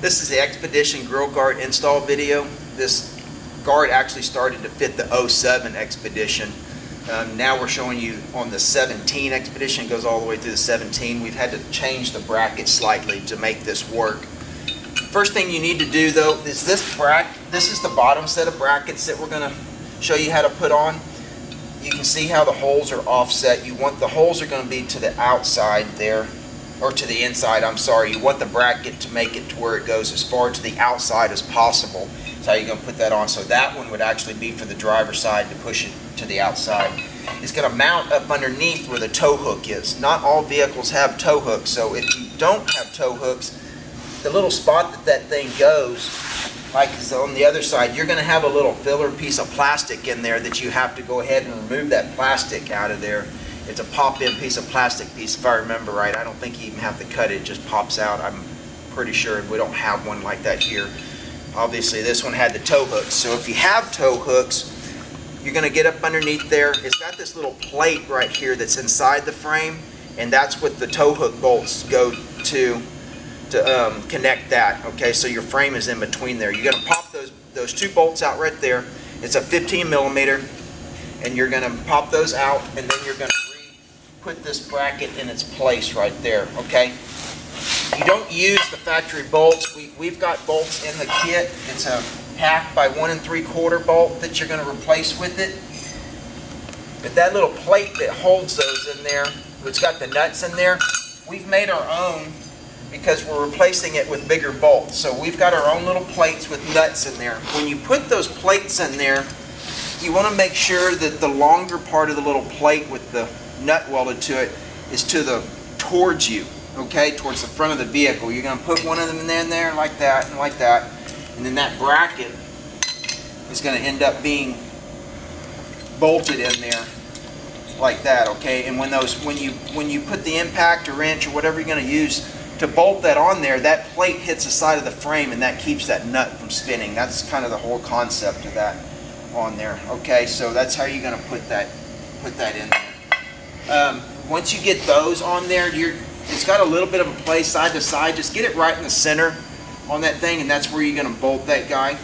This is the Expedition Grill Guard install video. This guard actually started to fit the 07 Expedition. Now we're showing you on the 17 Expedition. It goes all the way through the 17. We've had to change the bracket slightly to make this work. First thing you need to do though is this bracket. This is the bottom set of brackets that we're going to show you how to put on. You can see how the holes are offset. The holes are going to be to the outside there, or to the inside, I'm sorry. You want the bracket to make it to where it goes as far to the outside as possible. That's how you're going to put that on. So that one would actually be for the driver's side to push it to the outside. It's going to mount up underneath where the tow hook is. Not all vehicles have tow hooks, so if you don't have tow hooks, the little spot that thing goes, like is on the other side, you're going to have a little filler piece of plastic in there that you have to go ahead and remove that plastic out of there. It's a pop-in piece of plastic piece, if I remember right. I don't think you even have to cut it, it just pops out. I'm pretty sure we don't have one like that here. Obviously this one had the tow hooks, so if you have tow hooks, you're going to get up underneath there. It's got this little plate right here that's inside the frame, and that's what the tow hook bolts go to connect that. Okay, so your frame is in between there. You're going to pop those two bolts out right there. It's a 15 millimeter, and you're going to pop those out, and then you're going to put this bracket in its place right there. Okay, you don't use the factory bolts. We've got bolts in the kit. It's a 1/2 by 1 3/4 bolt that you're going to replace with it. But that little plate that holds those in there, it's got the nuts in there, we've made our own because we're replacing it with bigger bolts. So we've got our own little plates with nuts in there. When you put those plates in there, you want to make sure that the longer part of the little plate with the nut welded to it is towards you, okay, towards the front of the vehicle. You're going to put one of them in there like that and like that, and then that bracket is going to end up being bolted in there like that, okay. And when you put the impact or wrench or whatever you're going to use to bolt that on there, that plate hits the side of the frame and that keeps that nut from spinning. That's kind of the whole concept of that on there, okay. So that's how you're going to put that in there. Once you get those on there, it's got a little bit of a play side to side. Just get it right in the center on that thing, and that's where you're going to bolt that guy.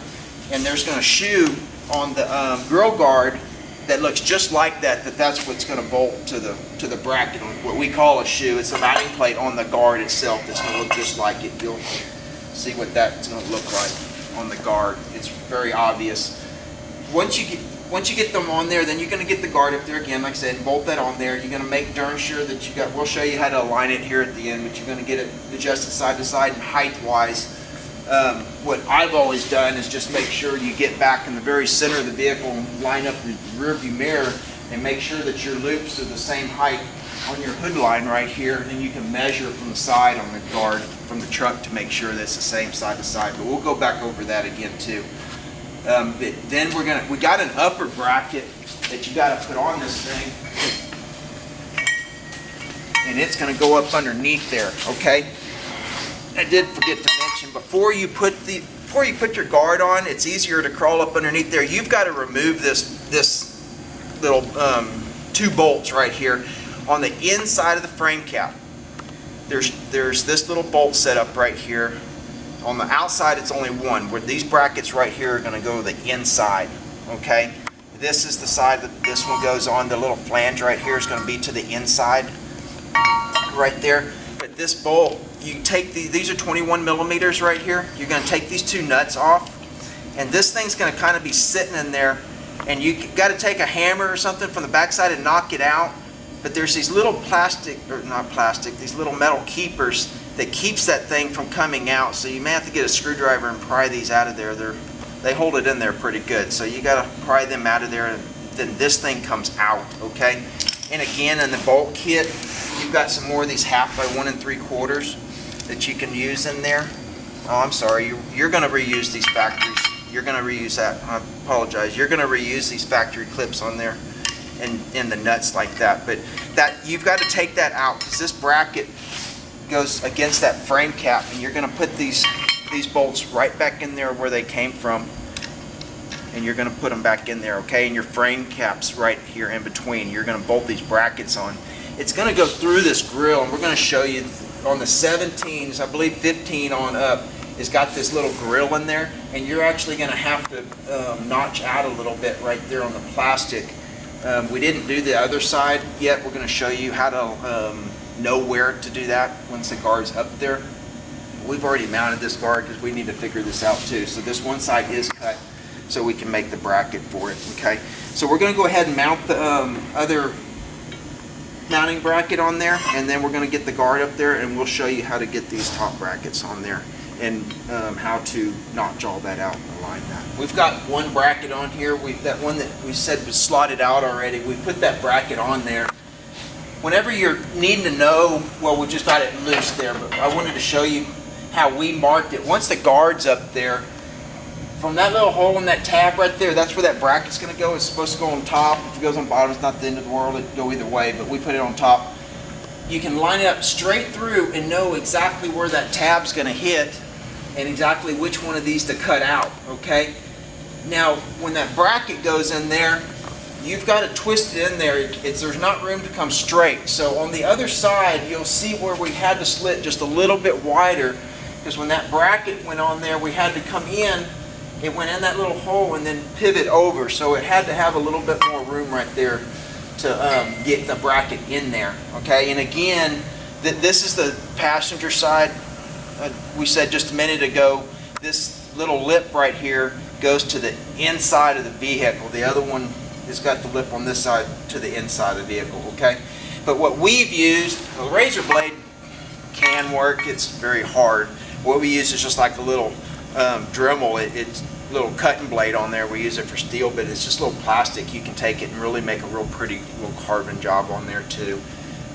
And there's going to shoe on the grill guard that looks just like that. That's what's going to bolt to the bracket. What we call a shoe. It's a mounting plate on the guard itself that's going to look just like it. You'll see what that's going to look like on the guard. It's very obvious. Once you get them on there, then you're going to get the guard up there again, like I said, and bolt that on there. You're going to make darn sure that you got, we'll show you how to align it here at the end, but you're going to get it adjusted side to side and height-wise. What I've always done is just make sure you get back in the very center of the vehicle and line up the rear view mirror and make sure that your loops are the same height on your hood line right here, and then you can measure from the side on the guard from the truck to make sure that's the same side to side. But we'll go back over that again too. But then we got an upper bracket that you got to put on this thing, and it's going to go up underneath there. Okay, I did forget to mention before you put your guard on, it's easier to crawl up underneath there. You've got to remove this little two bolts right here on the inside of the frame cap. There's this little bolt set up right here. On the outside, it's only one, where these brackets right here are going to go to the inside, okay? This is the side that this one goes on. The little flange right here is going to be to the inside right there. But this bolt, you take these are 21 millimeters right here. You're going to take these two nuts off, and this thing's going to kind of be sitting in there, and you got to take a hammer or something from the backside and knock it out. But there's these little these little metal keepers that keeps that thing from coming out, so you may have to get a screwdriver and pry these out of there. They hold it in there pretty good, so you got to pry them out of there, and then this thing comes out, okay? And again, in the bolt kit, you've got some more of these 1/2 by 1 3/4 that you can use in there. Oh, I'm sorry, you're going to reuse these factories. You're going to reuse that. I apologize. You're going to reuse these factory clips on there and the nuts like that. But you've got to take that out because this bracket goes against that frame cap, and you're going to put these bolts right back in there where they came from, and you're going to put them back in there, okay? And your frame cap's right here in between. You're going to bolt these brackets on. It's going to go through this grill, and we're going to show you on the 17s, I believe 15 on up, is got this little grill in there, and you're actually going to have to notch out a little bit right there on the plastic. We didn't do the other side yet. We're going to show you how to know where to do that once the guard's up there. We've already mounted this guard because we need to figure this out too. So this one side is cut so we can make the bracket for it. Okay, so we're going to go ahead and mount the other mounting bracket on there, and then we're going to get the guard up there, and we'll show you how to get these top brackets on there and how to notch all that out and align that. We've got one bracket on here. That one that we said was slotted out already. We put that bracket on there. Whenever you're needing to know, well, we just got it loose there, but I wanted to show you how we marked it. Once the guard's up there, from that little hole in that tab right there, that's where that bracket's going to go. It's supposed to go on top. If it goes on bottom, it's not the end of the world. It can go either way, but we put it on top. You can line it up straight through and know exactly where that tab's going to hit and exactly which one of these to cut out, okay? Now, when that bracket goes in there, you've got to twist it in there. There's not room to come straight. So on the other side, you'll see where we had to slit just a little bit wider, because when that bracket went on there, we had to come in. It went in that little hole and then pivot over, so it had to have a little bit more room right there to get the bracket in there. Okay, and again, this is the passenger side. We said just a minute ago, this little lip right here goes to the inside of the vehicle. The other one has got the lip on this side to the inside of the vehicle. Okay, but what we've used, a razor blade can work. It's very hard. What we use is just like a little Dremel. It's a little cutting blade on there. We use it for steel, but it's just a little plastic. You can take it and really make a real pretty little carving job on there too.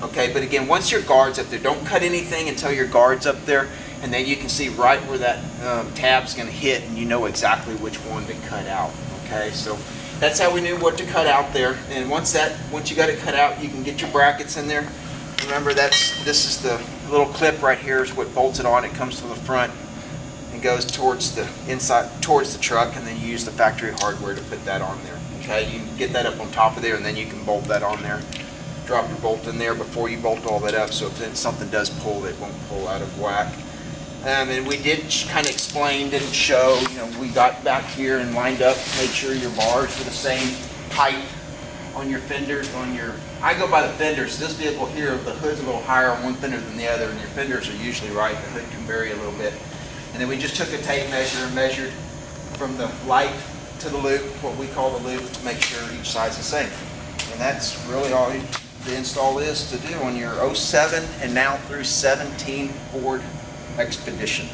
Okay, but again, once your guard's up there, don't cut anything until your guard's up there, and then you can see right where that tab's going to hit, and you know exactly which one to cut out. Okay, so that's how we knew what to cut out there. And once you got it cut out, you can get your brackets in there. Remember, this is the little clip right here is what bolts it on. It comes to the front and goes towards the inside, towards the truck, and then you use the factory hardware to put that on there. Okay, you can get that up on top of there, and then you can bolt that on there. Drop your bolt in there before you bolt all that up, so if then something does pull, it won't pull out of whack. And we did kind of explain, didn't show, we got back here and lined up, made sure your bars were the same height on your fenders. I go by the fenders. This vehicle here, the hood's a little higher on one fender than the other, and your fenders are usually right. The hood can vary a little bit. And then we just took a tape measure and measured from the light to the loop, what we call the loop, to make sure each side's the same. And that's really all the install is to do on your 07 and now through 17 Ford Expedition.